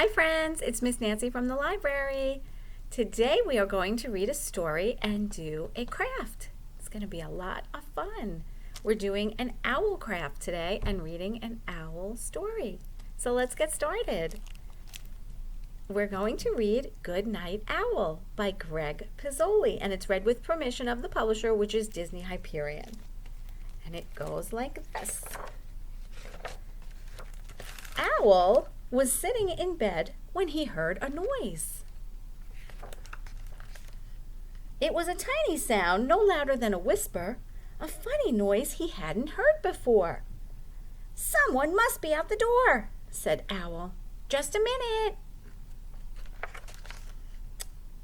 Hi friends, it's Miss Nancy from the library. Today we are going to read a story and do a craft. It's going to be a lot of fun. We're doing an owl craft today and reading an owl story. So let's get started. We're going to read Good Night Owl by Greg Pizzoli, and it's read with permission of the publisher, which is Disney Hyperion. And it goes like this. Owl was sitting in bed when he heard a noise. It was a tiny sound, no louder than a whisper, a funny noise he hadn't heard before. "Someone must be out the door," said Owl. "Just a minute."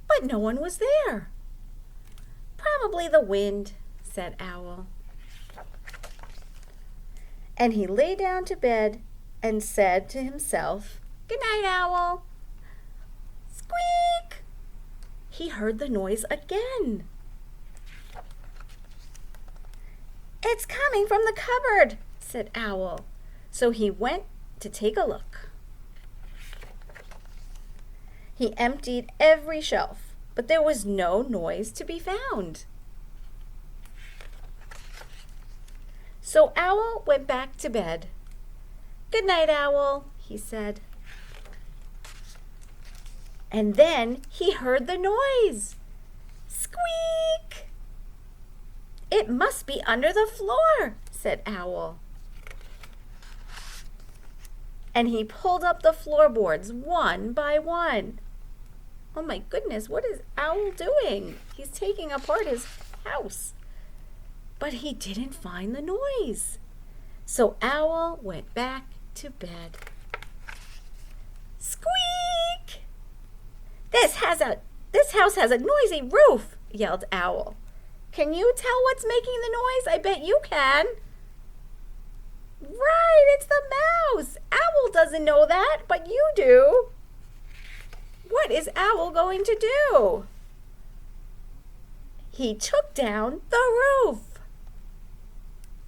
But no one was there. "Probably the wind," said Owl. And he lay down to bed and said to himself, "Good night, Owl." Squeak! He heard the noise again. "It's coming from the cupboard," said Owl. So he went to take a look. He emptied every shelf, but there was no noise to be found. So Owl went back to bed. "Good night, Owl," he said. And then he heard the noise. Squeak! "It must be under the floor," said Owl. And he pulled up the floorboards one by one. Oh my goodness, what is Owl doing? He's taking apart his house. But he didn't find the noise. So Owl went back to bed. Squeak! This house has a noisy roof," yelled Owl. "Can you tell what's making the noise? I bet you can." "Right, it's the mouse. Owl doesn't know that, but you do." What is Owl going to do? He took down the roof.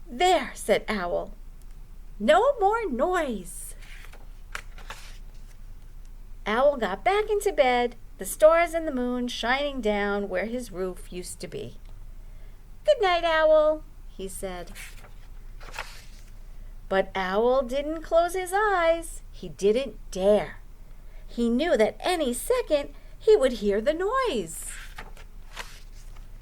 "There," said Owl. "No more noise." Owl got back into bed, the stars and the moon shining down where his roof used to be. "Good night, Owl," he said. But Owl didn't close his eyes. He didn't dare. He knew that any second he would hear the noise.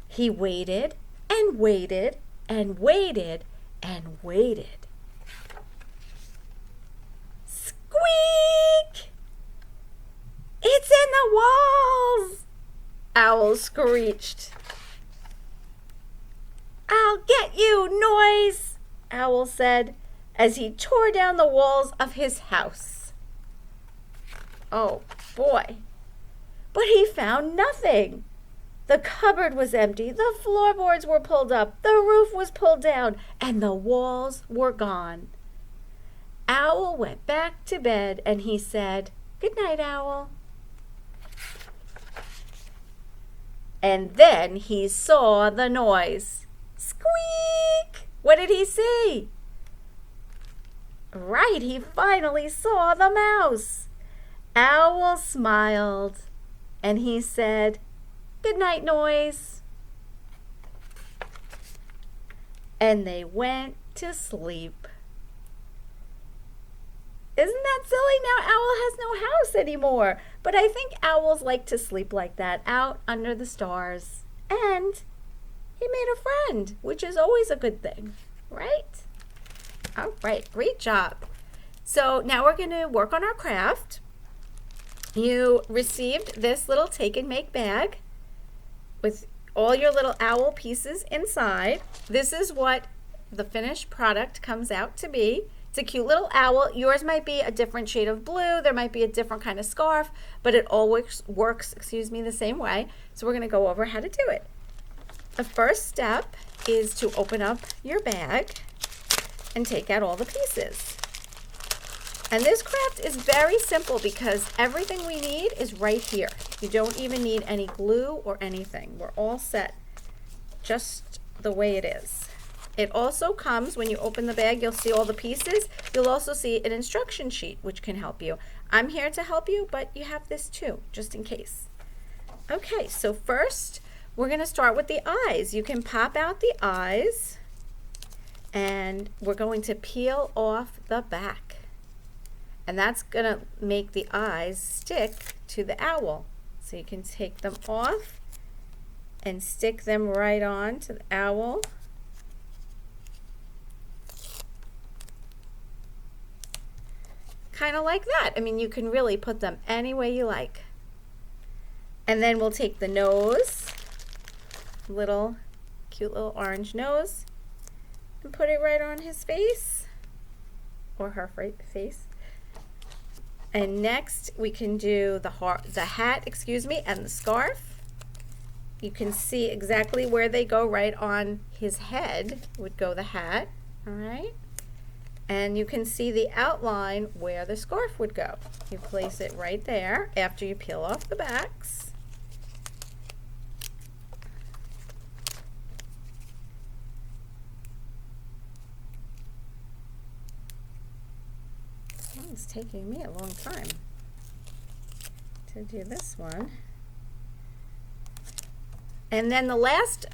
He waited and waited and waited and waited. Squeak! "It's in the walls!" Owl screeched. "I'll get you, noise!" Owl said as he tore down the walls of his house. Oh boy! But he found nothing. The cupboard was empty, the floorboards were pulled up, the roof was pulled down, and the walls were gone. Owl went back to bed and he said, "Good night, Owl." And then he saw the noise. Squeak! What did he see? Right, he finally saw the mouse. Owl smiled and he said, "Good night, noise." And they went to sleep. Isn't that silly? Now Owl has no house anymore. But I think owls like to sleep like that, out under the stars. And he made a friend, which is always a good thing, right? All right, great job. So now we're going to work on our craft. You received this little take and make bag with all your little owl pieces inside. This is what the finished product comes out to be. It's a cute little owl. Yours might be a different shade of blue. There might be a different kind of scarf, but it all works the same way. So we're going to go over how to do it. The first step is to open up your bag and take out all the pieces. And this craft is very simple because everything we need is right here. You don't even need any glue or anything. We're all set just the way it is. It also comes, when you open the bag, you'll see all the pieces. You'll also see an instruction sheet, which can help you. I'm here to help you, but you have this too, just in case. Okay, so first we're going to start with the eyes. You can pop out the eyes, and we're going to peel off the back. And that's going to make the eyes stick to the owl. So you can take them off and stick them right on to the owl. Kind of like that. I mean, you can really put them any way you like. And then we'll take the nose, cute little orange nose, and put it right on his face, or her face. And next we can do the hat, and the scarf. You can see exactly where they go. Right on his head would go the hat, all right? And you can see the outline where the scarf would go. You place it right there after you peel off the backs. Oh, it's taking me a long time to do this one. And then the last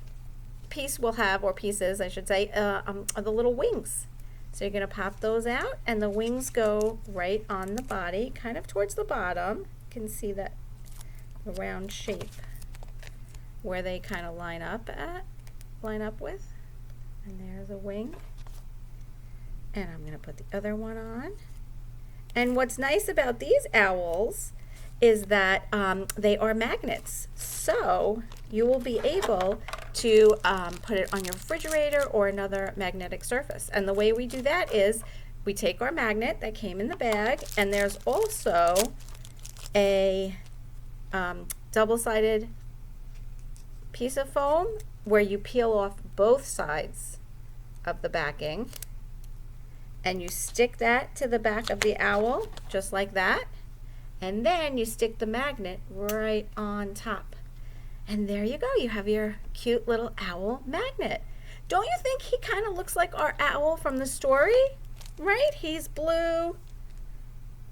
piece we'll have, or pieces I should say, are the little wings. So you're going to pop those out, and the wings go right on the body, kind of towards the bottom. You can see that the round shape where they kind of line up with. And there's a wing. And I'm going to put the other one on. And what's nice about these owls is that they are magnets. So you will be able to put it on your refrigerator or another magnetic surface. And the way we do that is we take our magnet that came in the bag, and there's also a double-sided piece of foam where you peel off both sides of the backing, and you stick that to the back of the owl just like that, and then you stick the magnet right on top. And there you go, you have your cute little owl magnet. Don't you think he kind of looks like our owl from the story? Right? He's blue,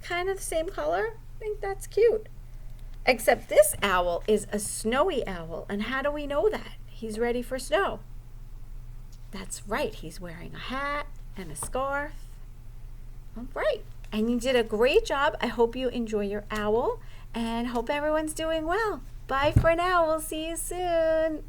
kind of the same color. I think that's cute. Except this owl is a snowy owl. And how do we know that? He's ready for snow. That's right, he's wearing a hat and a scarf. All right, and you did a great job. I hope you enjoy your owl, and hope everyone's doing well. Bye for now. We'll see you soon.